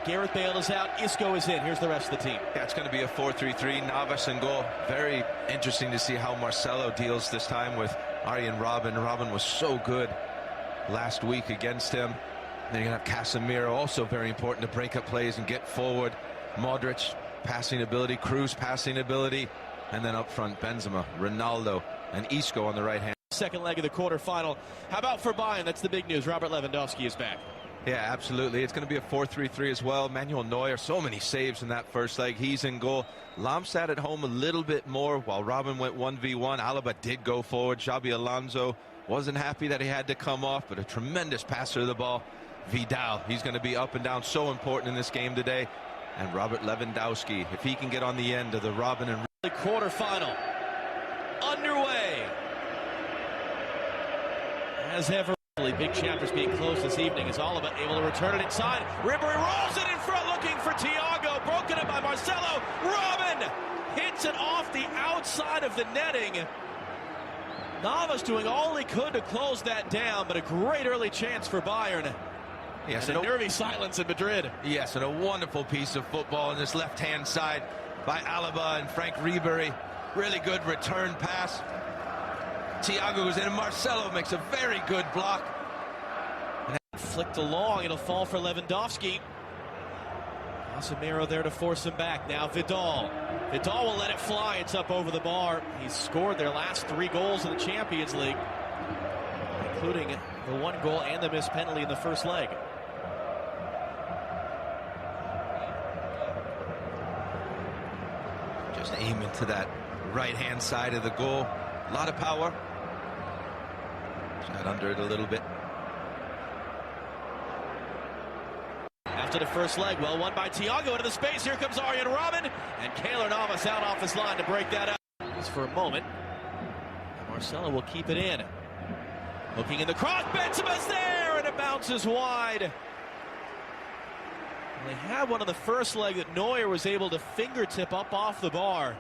Gareth Bale is out. Isco is in. Here's the rest of the team. Yeah, it's going to be a 4-3-3. Navas in goal. Very interesting to see how Marcelo deals this time with Arjen Robben. Robben was so good last week against him. Then you're going to have Casemiro, also very important to break up plays and get forward. Modric, passing ability. Cruz, passing ability. And then up front, Benzema, Ronaldo, and Isco on the right hand. Second leg of the quarterfinal. How about for Bayern? That's the big news. Robert Lewandowski is back. Yeah, absolutely. It's going to be a 4-3-3 as well. Manuel Neuer, so many saves in that first leg. He's in goal. Lam sat at home a little bit more while Robben went 1v1. Alaba did go forward. Xabi Alonso wasn't happy that he had to come off, but a tremendous passer of the ball. Vidal, he's going to be up and down, so important in this game today. And Robert Lewandowski, if he can get on the end of the Robben and the quarterfinal underway. As ever, big chapters being closed this evening as Alaba able to return it inside. Ribery rolls it in front looking for Thiago. Broken up by Marcelo. Robben hits it off the outside of the netting. Navas doing all he could to close that down, but a great early chance for Bayern. Yes, and a nervy silence in Madrid. Yes, and a wonderful piece of football on this left-hand side by Alaba and Frank Ribery. Really good return pass. Thiago goes in and Marcelo makes a very good block. And flicked along, it'll fall for Lewandowski. Casemiro there to force him back. Now Vidal. Vidal will let it fly. It's up over the bar. He's scored their last 3 goals in the Champions League, including the 1 goal and the missed penalty in the first leg. Just aim into that right-hand side of the goal. A lot of power. Got under it a little bit. After the first leg, well won by Thiago into the space. Here comes Arjen Robben, and Keylor Navas out off his line to break that up. Just for a moment. And Marcelo will keep it in. Looking in the cross, Benzema's there, and it bounces wide. And they had one in the first leg that Neuer was able to fingertip up off the bar.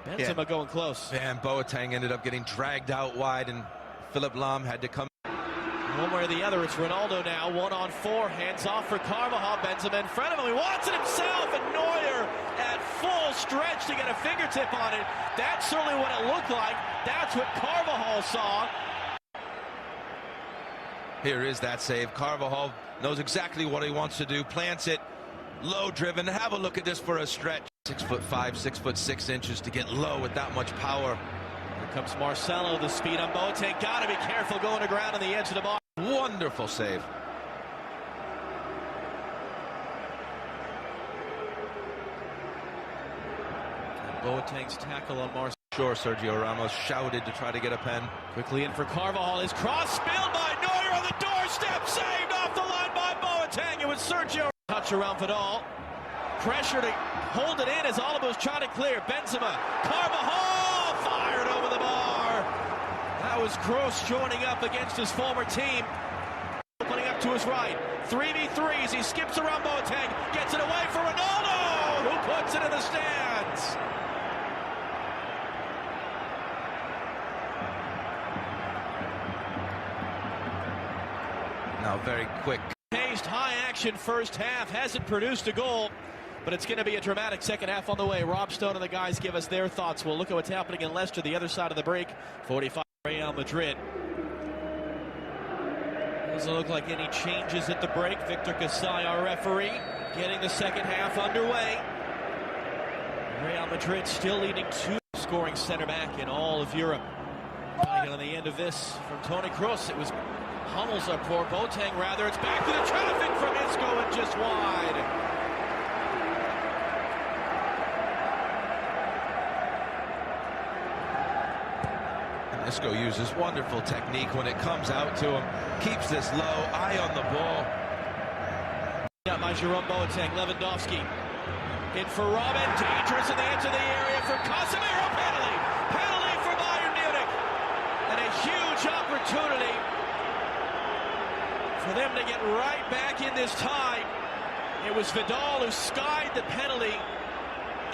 And Benzema going close. And Boateng ended up getting dragged out wide, and Philipp Lahm had to come. One way or the other, it's Ronaldo now, 1-on-4, hands off for Carvajal. Benzema in front of him, he wants it himself, and Neuer at full stretch to get a fingertip on it. That's certainly what it looked like. That's what Carvajal saw. Here is that save. Carvajal knows exactly what he wants to do, plants it, low driven. Have a look at this for a stretch. 6'5", 6'6" to get low with that much power. Here comes Marcelo, the speed on Boateng. Gotta be careful going to ground on the edge of the box. Wonderful save. And Boateng's tackle on Marcelo. Sure, Sergio Ramos shouted to try to get a pen. Quickly in for Carvajal. His cross spilled by Neuer on the doorstep. Saved off the line by Boateng. It was Sergio. Touch around Vidal. Pressure to hold it in as Alaba was trying to clear. Benzema. Carvajal fired over the bar. That was Kroos joining up against his former team. Opening up to his right. 3v3s. He skips around Boateng. Gets it away for Ronaldo, who puts it in the stands. Now very quick. Paced, high action first half. Hasn't produced a goal, but it's going to be a dramatic second half on the way. Rob Stone and the guys give us their thoughts. We'll look at what's happening in Leicester, the other side of the break. 45 Real Madrid. Doesn't look like any changes at the break. Victor Kasai, our referee, getting the second half underway. Real Madrid still leading 2 scoring center back in all of Europe. Coming on the end of this from Toni Kroos. It was Hummels up for Boateng, rather. It's back to the traffic from Isco and just wide. Isco uses wonderful technique when it comes out to him. Keeps this low, eye on the ball. Got by Jerome Boateng, Lewandowski. In for Robben, dangerous in the edge of the area from Casemiro. Penalty! Penalty for Bayern Munich! And a huge opportunity for them to get right back in this tie. It was Vidal who skied the penalty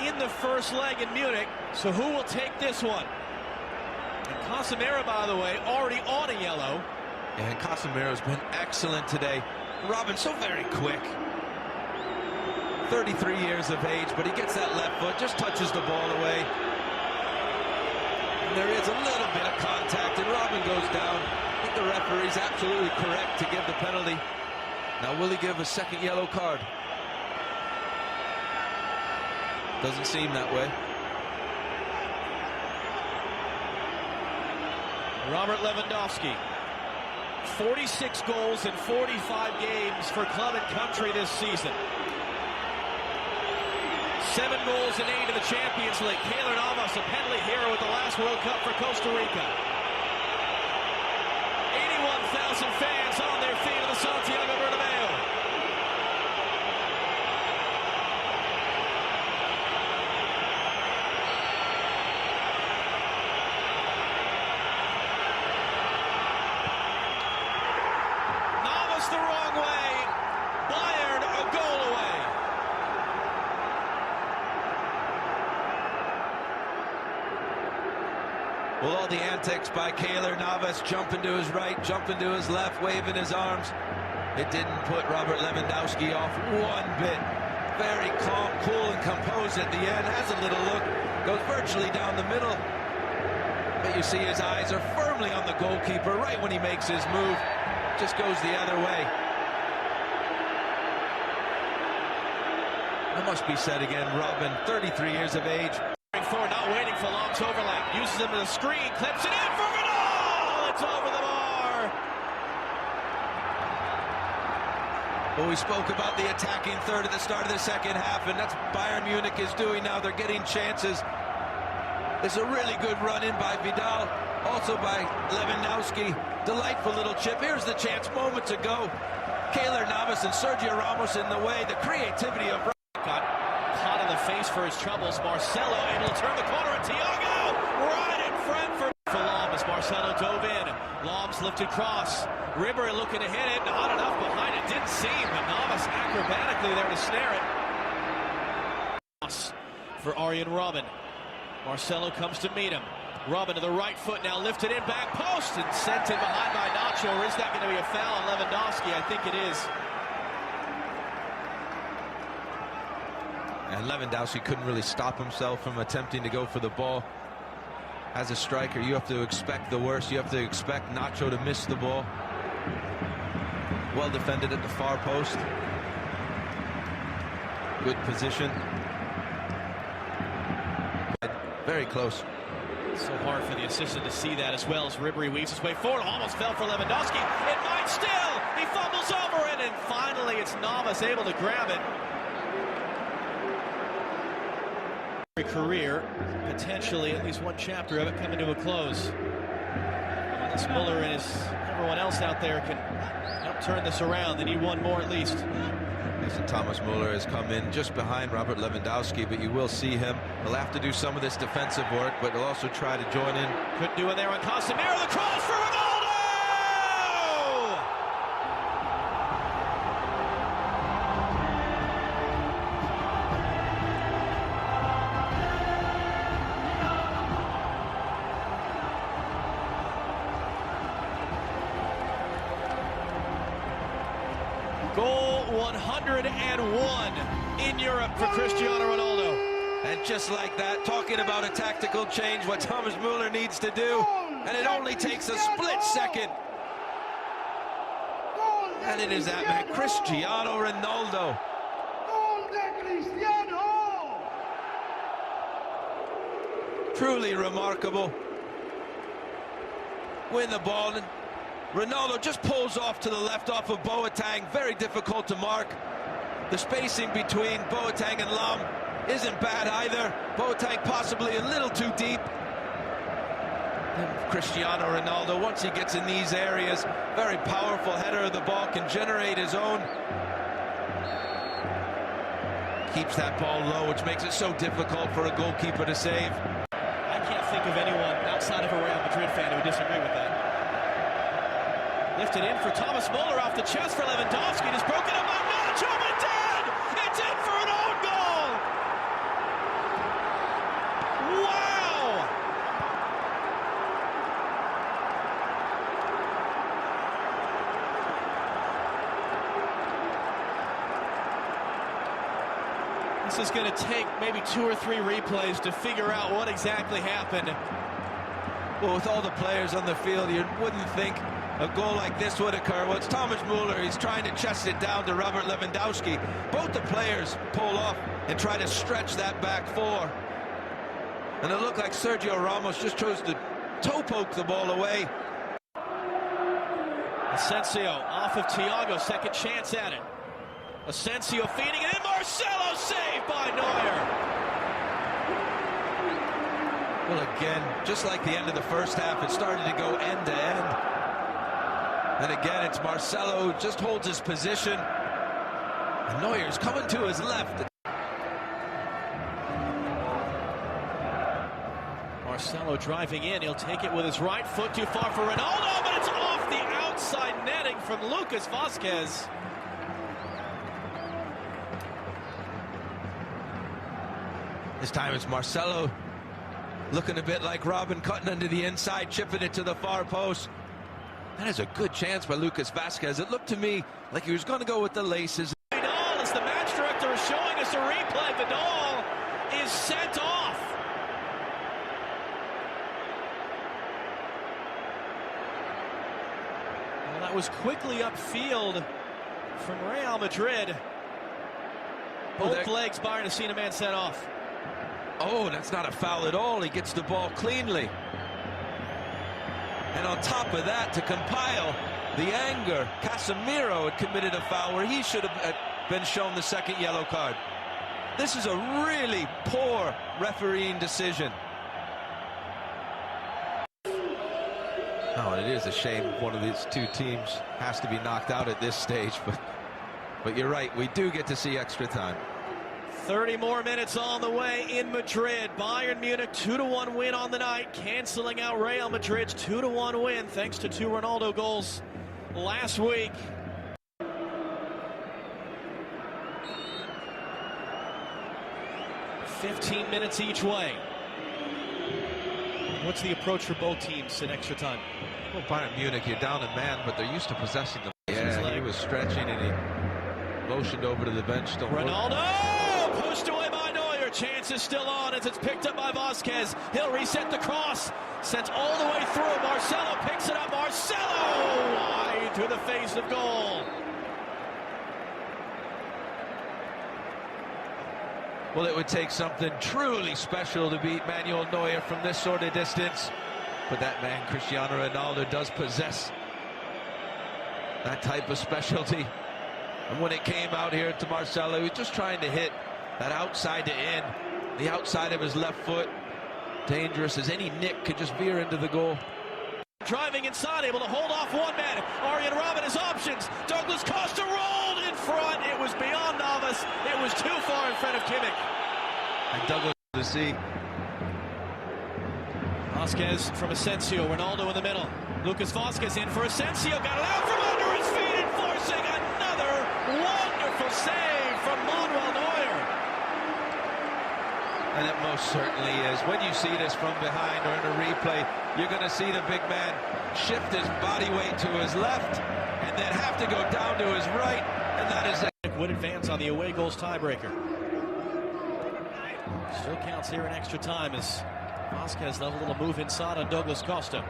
in the first leg in Munich. So who will take this one? And Casemiro, by the way, already on a yellow. And Casemiro's been excellent today. Robben so very quick. 33 years of age, but he gets that left foot, just touches the ball away. And there is a little bit of contact, and Robin goes down. I think the referee's absolutely correct to give the penalty. Now, will he give a second yellow card? Doesn't seem that way. Robert Lewandowski, 46 goals in 45 games for club and country this season. 7 goals and 8 in the Champions League. Keylor Navas, a penalty hero at the last World Cup for Costa Rica. 81,000 fans on their feet at the Santiago Bernabéu. Navas the wrong way. Bayern a goal away. Well, all the antics by Keylor Navas, jumping to his right, jumping to his left, waving his arms. It didn't put Robert Lewandowski off one bit. Very calm, cool, and composed at the end. Has a little look, goes virtually down the middle. But you see his eyes are firmly on the goalkeeper right when he makes his move. Just goes the other way. That must be said again, Robin, 33 years of age. Forward, not waiting for Lom's overlap. Uses him as a screen, clips it in for Vidal! It's over the bar! Well, we spoke about the attacking third at the start of the second half, and that's Bayern Munich is doing now. They're getting chances. There's a really good run in by Vidal, also by Lewandowski. Delightful little chip. Here's the chance moments ago. Keylor Navas and Sergio Ramos in the way. The creativity of Hot in the face for his troubles. Marcelo able to turn the corner, and Thiago right in front for Lom as Marcelo dove in. Lom's lifted cross. Ribery looking to hit it, not enough behind it. Didn't seem, but Navas acrobatically there to snare it. For Arjen Robben. Marcelo comes to meet him. Robben to the right foot now, lifted in back post and sent in behind by Nacho. Or is that going to be a foul on Lewandowski? I think it is. And Lewandowski couldn't really stop himself from attempting to go for the ball. As a striker, you have to expect the worst. You have to expect Nacho to miss the ball. Well defended at the far post. Good position. Very close. So hard for the assistant to see that, as well as Ribery weaves his way forward. Almost fell for Lewandowski. It might still. He fumbles over it, and finally it's Navas able to grab it. Career, potentially at least one chapter of it coming to a close. Unless Muller and everyone else out there can help turn this around, they need one more at least. Listen, Thomas Muller has come in just behind Robert Lewandowski, but you will see him. He'll have to do some of this defensive work, but he'll also try to join in. Couldn't do it there on Casemiro. The cross for Ronaldo! Goal 101 in Europe for Cristiano Ronaldo. And just like that, talking about a tactical change, what Thomas Muller needs to do, and it only takes a split second. And it is that man, Cristiano Ronaldo. Truly remarkable. Win the ball, and Ronaldo just pulls off to the left off of Boateng. Very difficult to mark. The spacing between Boateng and Lom isn't bad either. Boateng possibly a little too deep. And Cristiano Ronaldo, once he gets in these areas, very powerful header of the ball, can generate his own. Keeps that ball low, which makes it so difficult for a goalkeeper to save. I can't think of anyone outside of a Real Madrid fan who would disagree with that. Lifted in for Thomas Muller off the chest for Lewandowski. It is broken up by Nacho, but dead! It's in for an own goal! Wow! this is going to take maybe 2 or 3 replays to figure out what exactly happened. Well, with all the players on the field, you wouldn't think a goal like this would occur. Well, it's Thomas Müller. He's trying to chest it down to Robert Lewandowski. Both the players pull off and try to stretch that back 4. And it looked like Sergio Ramos just chose to toe poke the ball away. Asensio off of Thiago, second chance at it. Asensio feeding it in, Marcelo saved by Neuer. Well, again, just like the end of the first half, it started to go end to end. And again, it's Marcelo who just holds his position. And Neuer's coming to his left. Marcelo driving in, he'll take it with his right foot, too far for Ronaldo, but it's off the outside netting from Lucas Vázquez. This time it's Marcelo looking a bit like Robin, cutting under the inside, chipping it to the far post. That is a good chance by Lucas Vázquez. It looked to me like he was going to go with the laces. Vidal, as the match director is showing us a replay, Vidal is sent off. Well, that was quickly upfield from Real Madrid. Both legs, Bayern has seen a man set off. Oh, that's not a foul at all. He gets the ball cleanly. And on top of that, to compile the anger, Casemiro had committed a foul where he should have been shown the second yellow card. This is a really poor refereeing decision. Oh, and it is a shame one of these two teams has to be knocked out at this stage, but you're right, we do get to see extra time. 30 more minutes on the way in Madrid. Bayern Munich 2-1 win on the night, canceling out Real Madrid's 2-1 win thanks to 2 Ronaldo goals last week. "15 minutes each way." What's the approach for both teams in extra time? Well, Bayern Munich, you're down a man, but they're used to possessing the ball. Yeah, he was stretching and he motioned over to the bench. Ronaldo! Pushed away by Neuer. Chance is still on as it's picked up by Vázquez. He'll reset the cross. Sent all the way through. Marcelo picks it up. Marcelo wide to the face of goal. Well, it would take something truly special to beat Manuel Neuer from this sort of distance. But that man, Cristiano Ronaldo, does possess that type of specialty. And when it came out here to Marcelo, he was just trying to hit that outside to in, the outside of his left foot. Dangerous as any nick could just veer into the goal. Driving inside, able to hold off one man. Arjen Robben has options. Douglas Costa rolled in front. It was beyond Navas. It was too far in front of Kimmich. And Douglas to see. Vázquez from Asensio. Ronaldo in the middle. Lucas Vázquez in for Asensio. Got it out from under his feet, enforcing another wonderful save from Manuel Neuer. And it most certainly is. When you see this from behind or in a replay, you're going to see the big man shift his body weight to his left and then have to go down to his right, and that is it. Would advance on the away goals tiebreaker. Still counts here in extra time as Vázquez left a little move inside on Douglas Costa.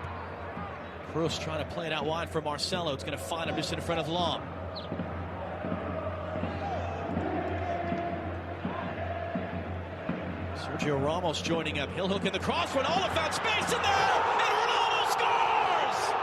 Kroos trying to play it out wide for Marcelo. It's going to find him just in front of Lam. Sergio Ramos joining up. He'll hook in the cross. Ronaldo found space in there, and Ronaldo scores!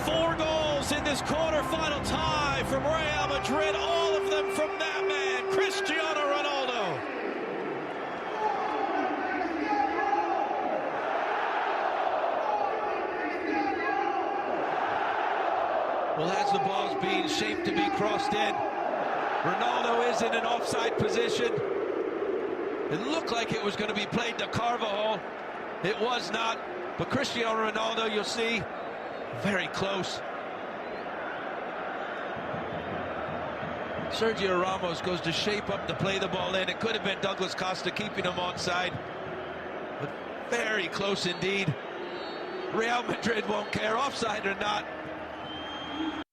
Four goals in this quarterfinal tie from Real Madrid, all of them from that man, Cristiano Ronaldo. Well, as the ball's being shaped to be crossed in, Ronaldo is in an offside position. It looked like it was going to be played to Carvajal. It was not, but Cristiano Ronaldo, you'll see, very close. Sergio Ramos goes to shape up to play the ball in. It could have been Douglas Costa keeping him onside, but very close indeed. Real Madrid won't care, offside or not.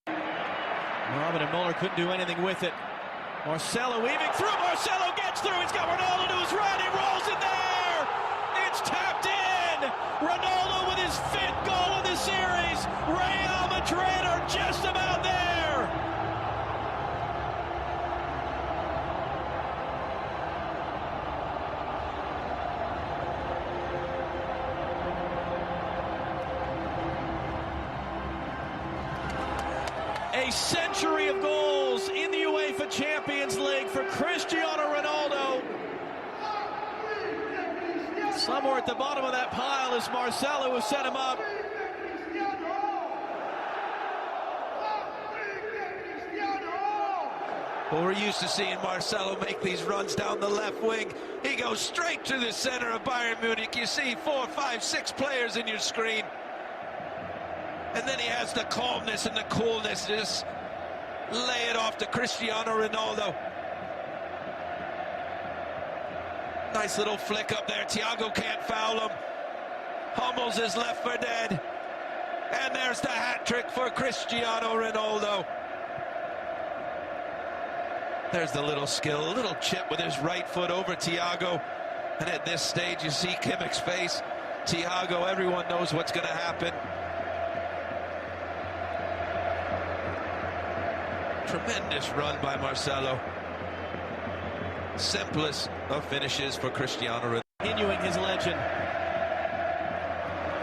Robin and Muller couldn't do anything with it. Marcelo weaving through. Marcelo gets through. He's got Ronaldo to his right. He rolls in there. It's tapped in. Ronaldo with his 5th goal of the series. Real Madrid are just about there. A century of goals in the UEFA Champions League for Cristiano Ronaldo. Somewhere at the bottom of that pile is Marcelo, who set him up. Well, we're used to seeing Marcelo make these runs down the left wing. He goes straight to the center of Bayern Munich. You see 4, 5, 6 players in your screen. And then he has the calmness and the coolness to just lay it off to Cristiano Ronaldo. Nice little flick up there. Thiago can't foul him. Hummels is left for dead. And there's the hat trick for Cristiano Ronaldo. There's the little skill, a little chip with his right foot over Thiago. And at this stage, you see Kimmich's face. Thiago, everyone knows what's going to happen. Tremendous run by Marcelo. Simplest of finishes for Cristiano Ronaldo. Continuing his legend.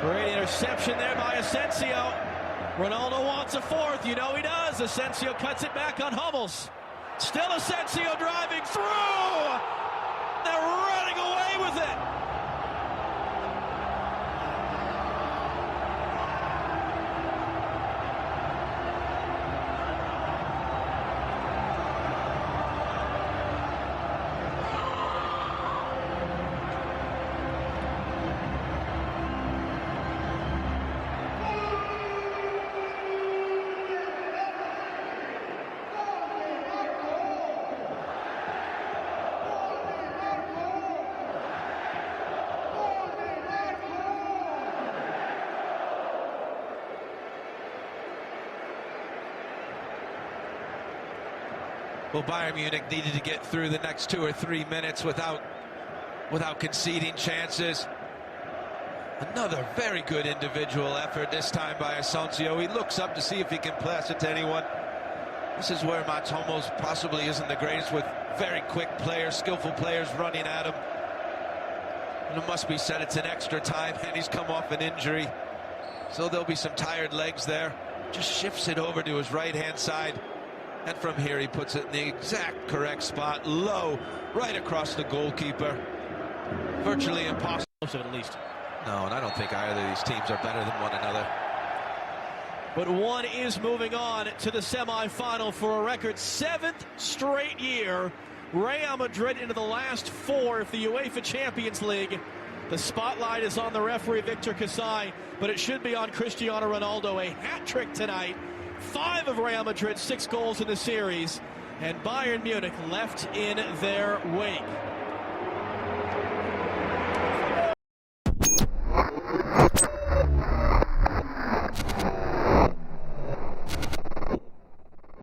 Great interception there by Asensio. Ronaldo wants a 4th. You know he does. Asensio cuts it back on Hummels. Still Asensio driving through. They're running away with it. Well, Bayern Munich needed to get through the next 2 or 3 minutes without conceding chances. Another very good individual effort, this time by Asensio. He looks up to see if he can pass it to anyone. This is where Mats Hummels possibly isn't the greatest, with very quick players, skillful players running at him. And it must be said it's an extra time, and he's come off an injury. So there'll be some tired legs there. Just shifts it over to his right-hand side. And from here, he puts it in the exact correct spot, low, right across the goalkeeper. Virtually impossible. Most of it, at least. No, and I don't think either of these teams are better than one another. But one is moving on to the semifinal for a record 7th straight year. Real Madrid into the last 4 of the UEFA Champions League. The spotlight is on the referee, Victor Kasai, but it should be on Cristiano Ronaldo. A hat trick tonight. 5 of Real Madrid's 6 goals in the series, and Bayern Munich left in their wake.